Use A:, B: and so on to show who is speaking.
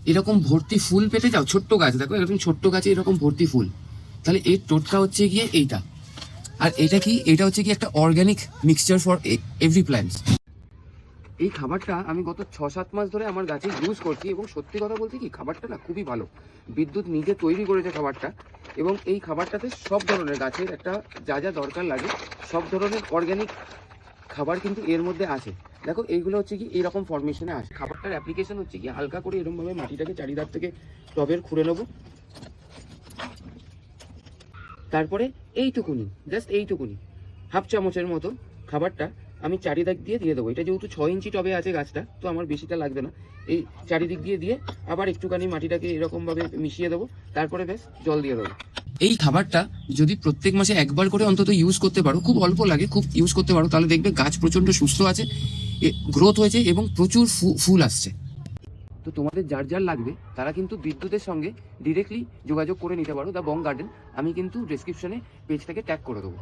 A: এরকম ভর্তি ফুল পেতে চাও, ছোট্ট গাছ দেখো এরকম ছোট্ট গাছে এরকম ভর্তি ফুল, তাহলে এর টোটকা হচ্ছে গিয়ে এইটা। আর এটা কি, এটা হচ্ছে কি একটা organic mixture for every plants. এই খাবারটা আমি গত 6-7 মাস ধরে আমার গাছে ইউজ করছি, এবং সত্যি কথা বলতে কি খাবারটা না খুবই ভালো। বিদ্যুৎ নিজে তৈরি করেছে খাবারটা, এবং এই খাবারটাতে সব ধরনের গাছের একটা যা যা দরকার লাগে সব ধরনের অর্গানিক খাবার কিন্তু এর মধ্যে আছে। দেখো এইগুলো হচ্ছে কি এরকম ফরমেশনে আসে। খাবারটার অ্যাপ্লিকেশন হচ্ছে কি হালকা করে এরকমভাবে মাটিটাকে চারিধার থেকে টবের খুঁড়ে নেবো, তারপরে এইটুকুনি, জাস্ট এইটুকুনি হাফ চামচের মতো খাবারটা আমি চারিদিক দিয়ে দিয়ে দেবো। এটা যেহেতু 6 ইঞ্চি টবে আছে গাছটা, তো আমার বেশিটা লাগবে না। এই চারিদিক দিয়ে দিয়ে আবার একটুখানি মাটিটাকে এরকমভাবে মিশিয়ে দেবো, তারপরে ব্যাস জল দিয়ে দেবো। এই খাবারটা যদি প্রত্যেক মাসে একবার করে অন্তত ইউজ করতে পারো, খুব অল্প লাগে, খুব ইউজ করতে পারো, তাহলে দেখবে গাছ প্রচণ্ড সুস্থ আছে, গ্রোথ হয়েছে এবং প্রচুর ফুল আসছে। তো তোমাদের যার যার লাগবে তারা কিন্তু বিদ্যুতের সঙ্গে ডিরেক্টলি যোগাযোগ করে নিতে পারো, দ্য বং গার্ডেন। আমি কিন্তু ডেসক্রিপশনে পেজটাকে ট্যাগ করে দেবো।